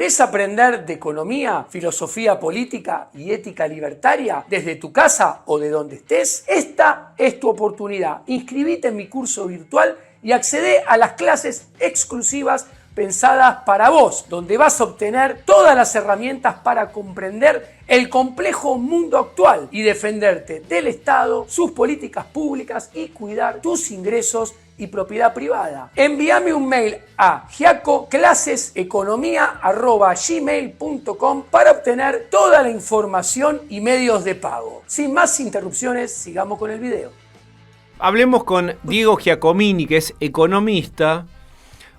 ¿Es aprender de economía, filosofía política y ética libertaria desde tu casa o de donde estés? Esta es tu oportunidad. Inscribite en mi curso virtual y accede a las clases exclusivas pensadas para vos, donde vas a obtener todas las herramientas para comprender el complejo mundo actual y defenderte del Estado, sus políticas públicas y cuidar tus ingresos y propiedad privada. Envíame un mail a giacoclaseseconomia@gmail.com para obtener toda la información y medios de pago. Sin más interrupciones, sigamos con el video. Hablemos con Diego Giacomini, que es economista.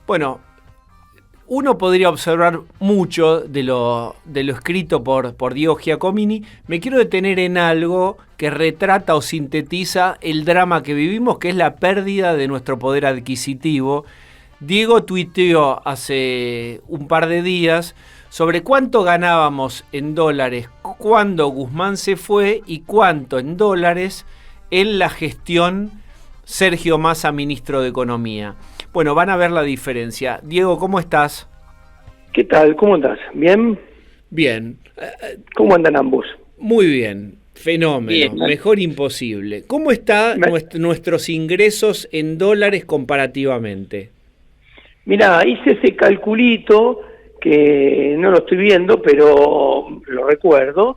Bueno, uno podría observar mucho de lo escrito por Diego Giacomini. Me quiero detener en algo que retrata o sintetiza el drama que vivimos, que es la pérdida de nuestro poder adquisitivo. Diego tuiteó hace un par de días sobre cuánto ganábamos en dólares cuando Guzmán se fue y cuánto en dólares en la gestión Sergio Massa, ministro de Economía. Bueno, van a ver la diferencia. Diego, ¿cómo estás? ¿Qué tal? ¿Cómo andás? ¿Bien? Bien. ¿Cómo andan ambos? Muy bien. Fenómeno. Bien. Mejor imposible. ¿Cómo están nuestros ingresos en dólares comparativamente? Mirá, hice ese calculito que no lo estoy viendo, pero lo recuerdo.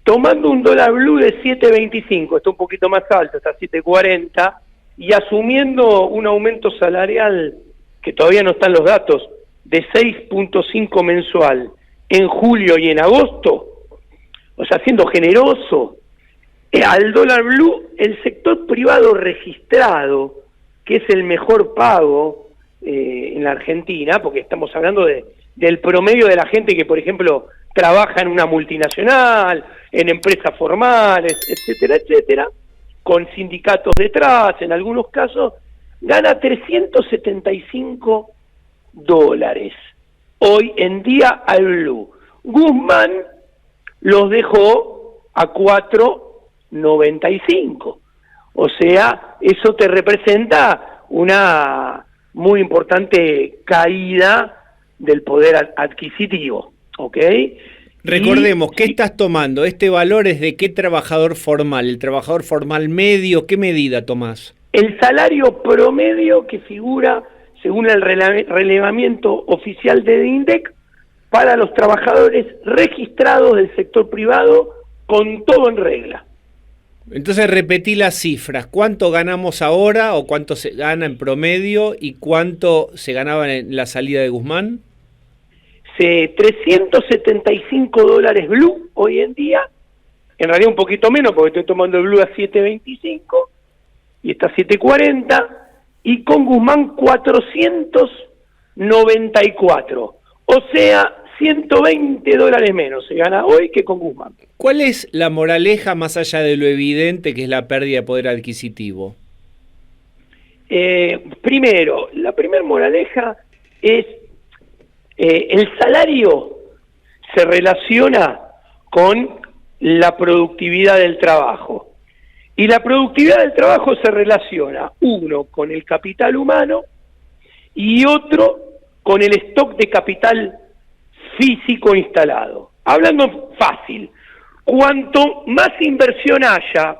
Tomando un dólar blue de 7.25, está un poquito más alto, está 7.40, y asumiendo un aumento salarial, que todavía no están los datos, de 6.5 mensual en julio y en agosto, o sea, siendo generoso, al dólar blue, el sector privado registrado, que es el mejor pago en la Argentina, porque estamos hablando del promedio de la gente que, por ejemplo, trabaja en una multinacional, en empresas formales, etcétera, etcétera, con sindicatos detrás, en algunos casos, gana 375 dólares hoy en día al blue. Guzmán los dejó a 4.95. O sea, eso te representa una muy importante caída del poder adquisitivo, ¿ok? Recordemos, ¿qué estás tomando? ¿Este valor es de qué trabajador formal? ¿El trabajador formal medio? ¿Qué medida tomás? El salario promedio que figura según el relevamiento oficial de INDEC para los trabajadores registrados del sector privado con todo en regla. Entonces repetí las cifras. ¿Cuánto ganamos ahora o cuánto se gana en promedio y cuánto se ganaba en la salida de Guzmán? 375 dólares blue hoy en día, en realidad un poquito menos porque estoy tomando el blue a 7.25 y está a 7.40, y con Guzmán 494, o sea, 120 dólares menos se gana hoy que con Guzmán. ¿Cuál es la moraleja más allá de lo evidente que es la pérdida de poder adquisitivo? Primero, la primera moraleja es el salario se relaciona con la productividad del trabajo. Y la productividad del trabajo se relaciona, uno, con el capital humano y otro, con el stock de capital físico instalado. Hablando fácil, cuanto más inversión haya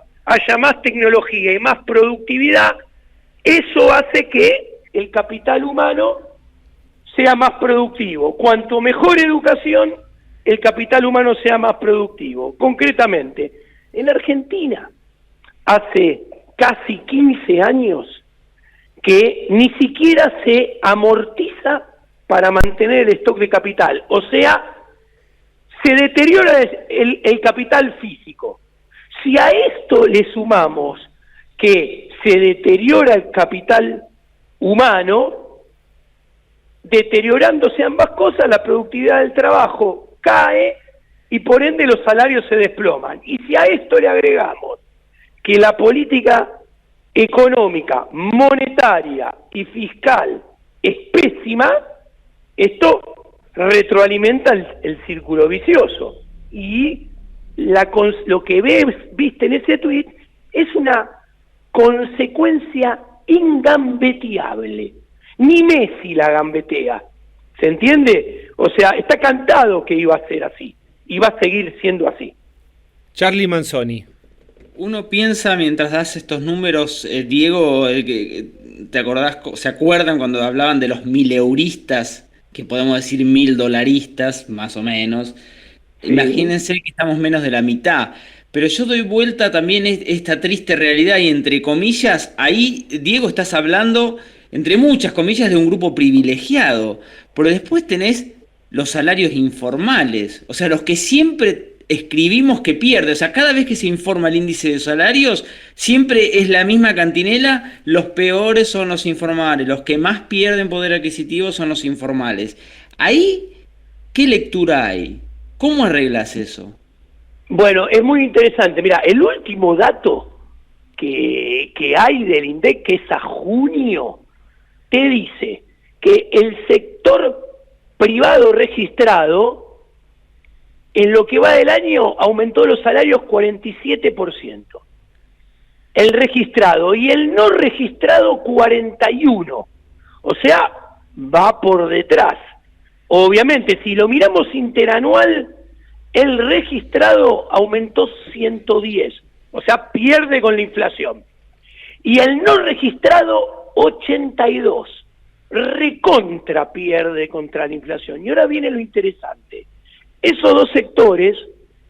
más tecnología y más productividad, eso hace que el capital humano sea más productivo. Cuanto mejor educación, el capital humano sea más productivo. Concretamente, en Argentina, hace casi 15 años que ni siquiera se amortiza para mantener el stock de capital. O sea, se deteriora el capital físico. Si a esto le sumamos que se deteriora el capital humano, deteriorándose ambas cosas, la productividad del trabajo cae y por ende los salarios se desploman. Y si a esto le agregamos que la política económica, monetaria y fiscal es pésima, esto retroalimenta el círculo vicioso. Y lo que viste en ese tuit es una consecuencia ingambeteable. Ni Messi la gambetea, ¿se entiende? O sea, está cantado que iba a ser así, y va a seguir siendo así. Charlie Manzoni. Uno piensa mientras das estos números, Diego, ¿te acordás, se acuerdan cuando hablaban de los 1000euristas, que podemos decir 1000 dolaristas, más o menos? Sí. Imagínense que estamos menos de la mitad. Pero yo doy vuelta también esta triste realidad y entre comillas, ahí, Diego, estás hablando, entre muchas comillas, de un grupo privilegiado. Pero después tenés los salarios informales, o sea, los que siempre escribimos que pierde, o sea, cada vez que se informa el índice de salarios, siempre es la misma cantinela, los peores son los informales, los que más pierden poder adquisitivo son los informales. Ahí, ¿qué lectura hay? ¿Cómo arreglas eso? Bueno, es muy interesante. Mira, el último dato que hay del INDEC, que es a junio, te dice que el sector privado registrado, en lo que va del año, aumentó los salarios 47%. El registrado y el no registrado 41%. O sea, va por detrás. Obviamente, si lo miramos interanual, el registrado aumentó 110, o sea, pierde con la inflación. Y el no registrado, 82, recontra pierde contra la inflación. Y ahora viene lo interesante. Esos dos sectores,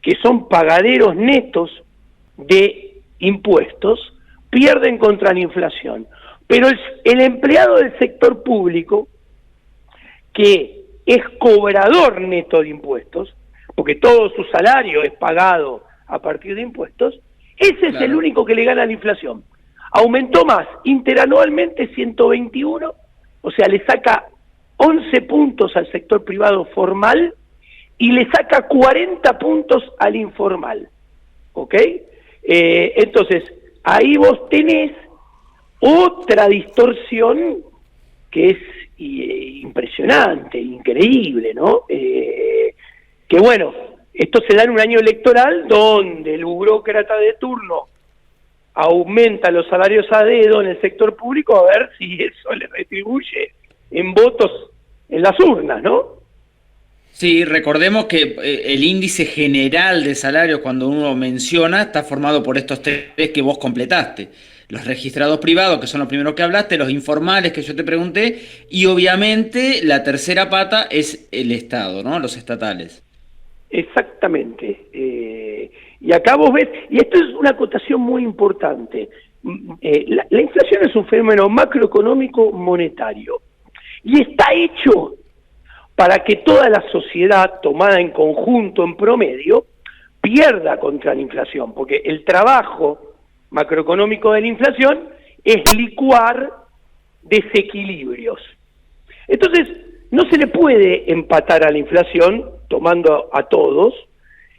que son pagaderos netos de impuestos, pierden contra la inflación. Pero el empleado del sector público, que es cobrador neto de impuestos, porque todo su salario es pagado a partir de impuestos, ese es el único que le gana a la inflación. Aumentó más, interanualmente 121, o sea, le saca 11 puntos al sector privado formal y le saca 40 puntos al informal. ¿Ok? Entonces, ahí vos tenés otra distorsión que es impresionante, increíble, ¿no? Que bueno, esto se da en un año electoral donde el burócrata de turno aumenta los salarios a dedo en el sector público a ver si eso le retribuye en votos en las urnas, ¿no? Sí, recordemos que el índice general de salarios, cuando uno menciona, está formado por estos tres que vos completaste. Los registrados privados, que son los primeros que hablaste, los informales que yo te pregunté, y obviamente la tercera pata es el Estado, ¿no? Los estatales. Exactamente. Y acá vos ves, y esto es una acotación muy importante, la inflación es un fenómeno macroeconómico monetario, y está hecho para que toda la sociedad, tomada en conjunto, en promedio, pierda contra la inflación, porque el trabajo macroeconómico de la inflación es licuar desequilibrios. Entonces, no se le puede empatar a la inflación tomando a todos,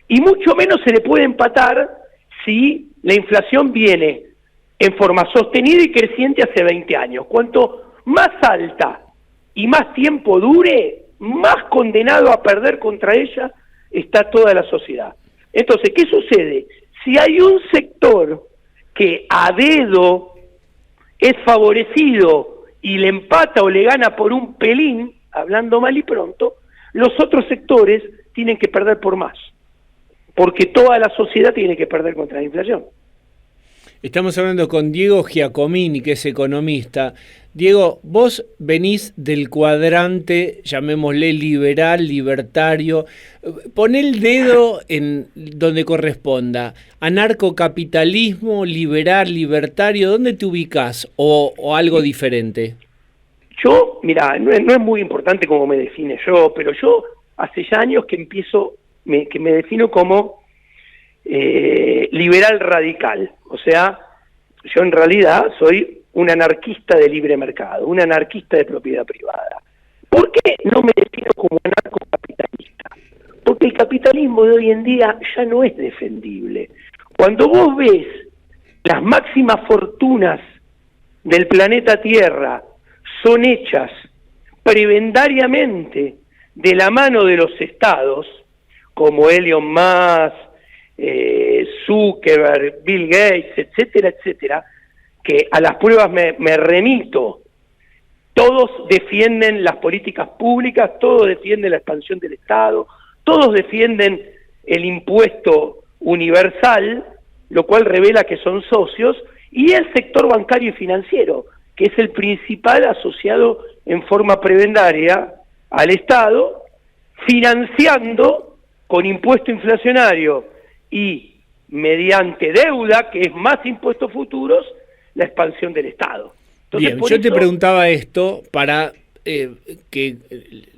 y mucho menos se le puede empatar si la inflación viene en forma sostenida y creciente hace 20 años. Cuanto más alta y más tiempo dure, más condenado a perder contra ella está toda la sociedad. Entonces, ¿qué sucede? Si hay un sector que a dedo es favorecido y le empata o le gana por un pelín, hablando mal y pronto, los otros sectores tienen que perder por más, porque toda la sociedad tiene que perder contra la inflación. Estamos hablando con Diego Giacomini, que es economista. Diego, vos venís del cuadrante, llamémosle liberal, libertario. Pon el dedo en donde corresponda. Anarcocapitalismo, liberal, libertario, ¿dónde te ubicás? ¿O algo diferente? Yo, mira, no es muy importante cómo me define yo, pero yo hace ya años que que me defino como liberal radical. O sea, yo en realidad soy un anarquista de libre mercado, un anarquista de propiedad privada. ¿Por qué no me defino como anarcocapitalista? Porque el capitalismo de hoy en día ya no es defendible. Cuando vos ves las máximas fortunas del planeta Tierra son hechas prebendariamente de la mano de los estados, como Elon Musk, Zuckerberg, Bill Gates, etcétera, etcétera, que a las pruebas me remito todos defienden las políticas públicas, todos defienden la expansión del Estado, todos defienden el impuesto universal, lo cual revela que son socios, y el sector bancario y financiero, que es el principal asociado en forma prebendaria al Estado, financiando con impuesto inflacionario y mediante deuda, que es más impuestos futuros, la expansión del Estado. Entonces, bien, yo te preguntaba esto para que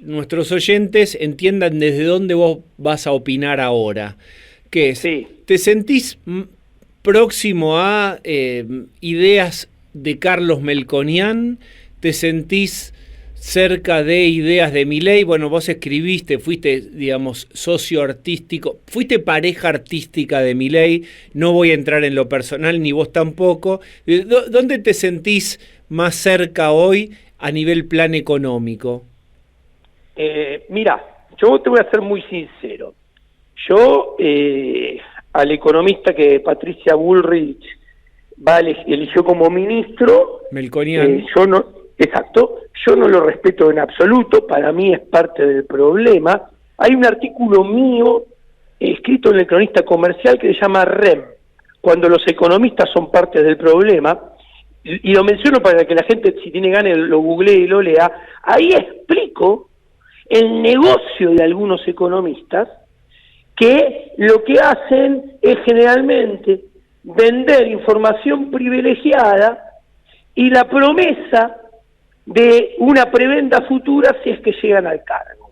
nuestros oyentes entiendan desde dónde vos vas a opinar ahora. ¿Qué es? Sí. ¿Te sentís próximo a ideas de Carlos Melconian? ¿Te sentís cerca de ideas de Milei? Bueno, vos escribiste, fuiste, digamos, socio artístico, fuiste pareja artística de Milei, no voy a entrar en lo personal, ni vos tampoco. ¿Dónde te sentís más cerca hoy a nivel plan económico? Mira, yo te voy a ser muy sincero. Yo, al economista que Patricia Bullrich eligió como ministro, Melconian. Yo no lo respeto en absoluto, para mí es parte del problema. Hay un artículo mío escrito en el Cronista Comercial que se llama REM, cuando los economistas son parte del problema, y lo menciono para que la gente, si tiene ganas, lo googlee y lo lea. Ahí explico el negocio de algunos economistas, que lo que hacen es generalmente vender información privilegiada y la promesa de una prebenda futura si es que llegan al cargo.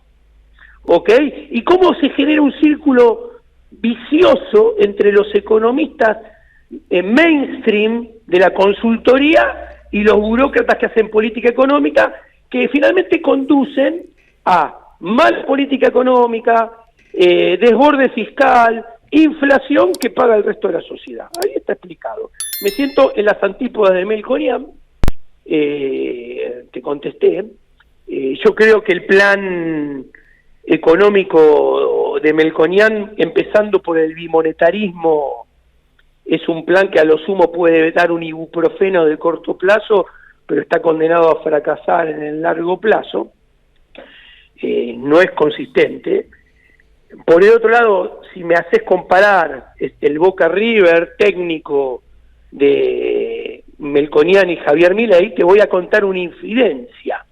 ¿Ok? Y cómo se genera un círculo vicioso entre los economistas mainstream de la consultoría y los burócratas que hacen política económica, que finalmente conducen a mala política económica, desborde fiscal, inflación que paga el resto de la sociedad. Ahí está explicado. Me siento en las antípodas de Melconian. Te contesté. Yo creo que el plan económico de Melconian, empezando por el bimonetarismo, es un plan que a lo sumo puede dar un ibuprofeno de corto plazo, pero está condenado a fracasar en el largo plazo. No es consistente. Por el otro lado, si me haces comparar el Boca River técnico de Melconian y Javier Milei, te voy a contar una infidencia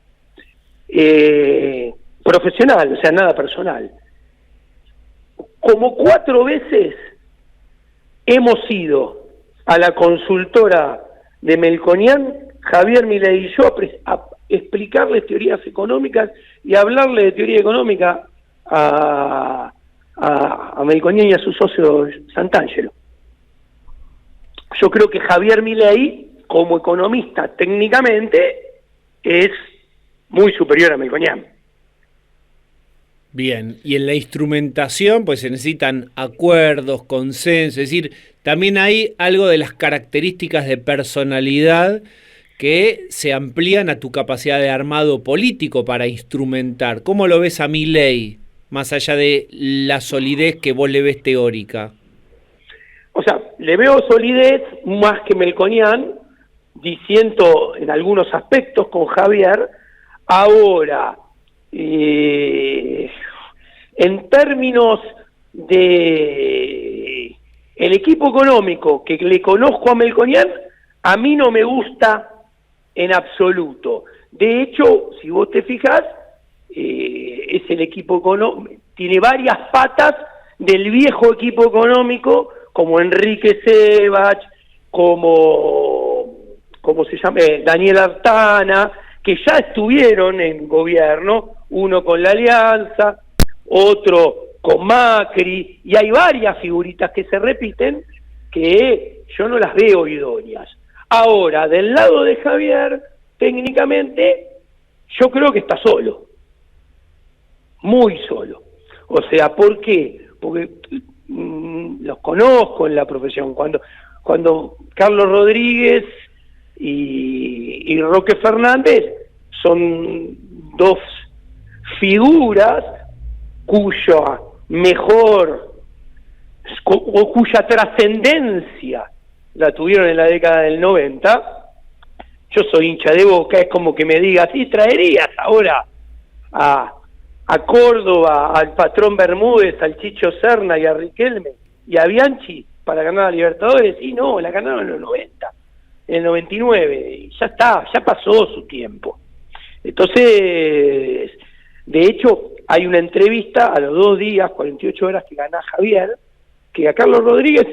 profesional, o sea, nada personal. Como 4 veces hemos ido a la consultora de Melconian, Javier Milei y yo, a explicarles teorías económicas y hablarle de teoría económica a Melconian y a su socio Santangelo. Yo creo que Javier Milei, como economista técnicamente, es muy superior a Melconian. Bien, y en la instrumentación pues se necesitan acuerdos, consensos, es decir, también hay algo de las características de personalidad que se amplían a tu capacidad de armado político para instrumentar. ¿Cómo lo ves a Milei, más allá de la solidez que vos le ves teórica? O sea, le veo solidez más que Melconian, diciendo en algunos aspectos con Javier. Ahora, en términos de el equipo económico que le conozco a Melconian, a mí no me gusta en absoluto. De hecho, si vos te fijás, es el equipo económico, tiene varias patas del viejo equipo económico, como Enrique Sebach, como se llama, Daniel Artana, que ya estuvieron en gobierno, uno con la Alianza, otro con Macri, y hay varias figuritas que se repiten que yo no las veo idóneas. Ahora, del lado de Javier, técnicamente, yo creo que está solo, muy solo. O sea, ¿por qué? Porque los conozco en la profesión. Cuando Carlos Rodríguez y Roque Fernández son dos figuras cuya trascendencia la tuvieron en la década del 90, yo soy hincha de Boca, es como que me digas, sí, traerías ahora a Córdoba, al Patrón Bermúdez, al Chicho Serna y a Riquelme y a Bianchi para ganar a Libertadores. Y no, la ganaron en los 90, en el 99, y ya está, ya pasó su tiempo. Entonces, de hecho, hay una entrevista a los 2 días, 48 horas que gana Javier, que a Carlos Rodríguez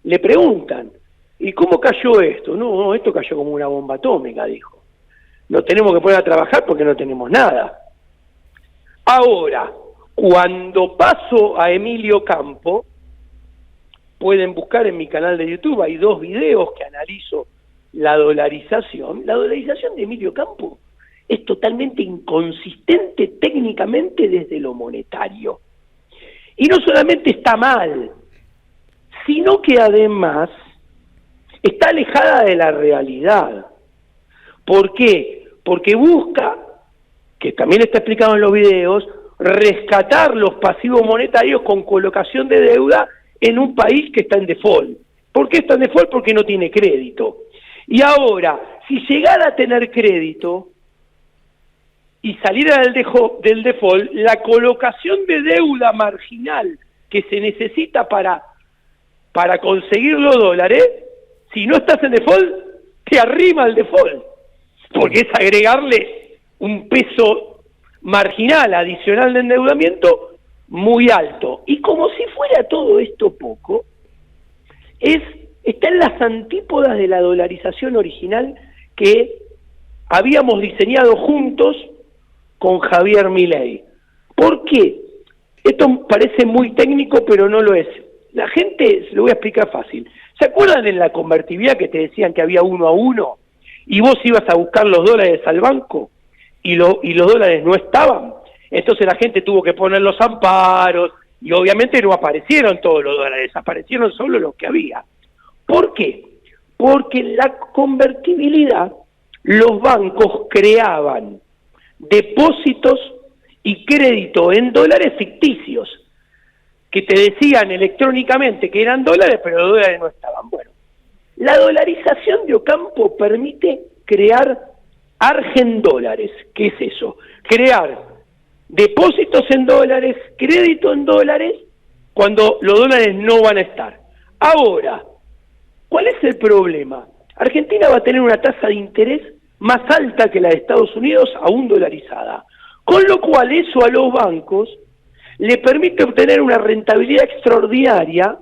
le preguntan, ¿y cómo cayó esto? No, esto cayó como una bomba atómica, dijo. Nos tenemos que poner a trabajar porque no tenemos nada. Ahora, cuando paso a Emilio Campo, pueden buscar en mi canal de YouTube, hay 2 videos que analizo la dolarización. La dolarización de Emilio Campo es totalmente inconsistente técnicamente desde lo monetario. Y no solamente está mal, sino que además está alejada de la realidad. ¿Por qué? Porque busca, que también está explicado en los videos, rescatar los pasivos monetarios con colocación de deuda en un país que está en default. ¿Por qué está en default? Porque no tiene crédito. Y ahora, si llegara a tener crédito y saliera del default, la colocación de deuda marginal que se necesita para conseguir los dólares, si no estás en default, te arrima el default, porque es agregarle un peso marginal adicional de endeudamiento muy alto. Y como si fuera todo esto poco, está en las antípodas de la dolarización original que habíamos diseñado juntos con Javier Milei. ¿Por qué? Esto parece muy técnico, pero no lo es. La gente, se lo voy a explicar fácil. ¿Se acuerdan en la convertibilidad que te decían que había 1 a 1 y vos ibas a buscar los dólares al banco y los dólares no estaban? Entonces la gente tuvo que poner los amparos y obviamente no aparecieron todos los dólares, aparecieron solo los que había. ¿Por qué? Porque en la convertibilidad los bancos creaban depósitos y crédito en dólares ficticios que te decían electrónicamente que eran dólares, pero los dólares no estaban. Bueno, la dolarización de Ocampo permite crear argendólares. ¿Qué es eso? Crear depósitos en dólares, crédito en dólares, cuando los dólares no van a estar. Ahora, ¿cuál es el problema? Argentina va a tener una tasa de interés más alta que la de Estados Unidos, aún dolarizada. Con lo cual eso a los bancos le permite obtener una rentabilidad extraordinaria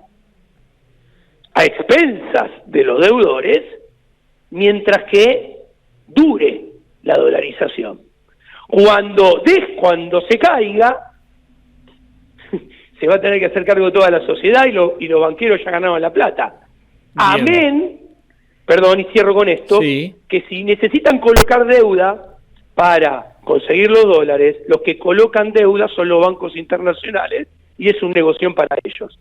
a expensas de los deudores, mientras que dure la dolarización. Cuando se caiga, se va a tener que hacer cargo de toda la sociedad y los banqueros ya ganaron la plata. Bien. Amén, perdón, y cierro con esto, sí, que si necesitan colocar deuda para conseguir los dólares, los que colocan deuda son los bancos internacionales y es un negocio para ellos.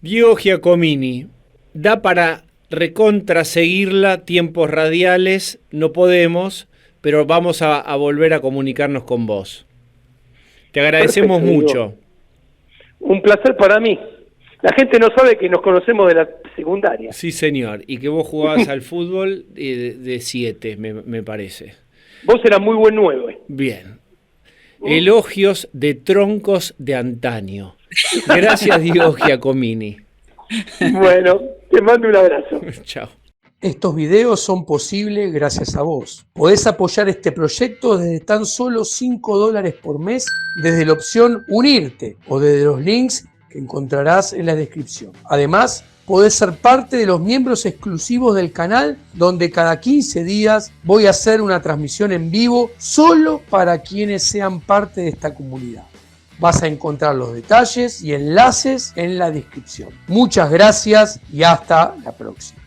Diego Giacomini, da para recontraseguirla, tiempos radiales, no podemos, pero vamos a volver a comunicarnos con vos. Te agradecemos mucho. Un placer para mí. La gente no sabe que nos conocemos de la secundaria. Sí, señor, y que vos jugabas al fútbol de 7, me parece. Vos eras muy buen 9. Bien. Elogios de troncos de antaño. Gracias, Diego Giacomini. Bueno, te mando un abrazo. Chao. Estos videos son posibles gracias a vos. Podés apoyar este proyecto desde tan solo $5 por mes desde la opción Unirte o desde los links que encontrarás en la descripción. Además, podés ser parte de los miembros exclusivos del canal, donde cada 15 días voy a hacer una transmisión en vivo solo para quienes sean parte de esta comunidad. Vas a encontrar los detalles y enlaces en la descripción. Muchas gracias y hasta la próxima.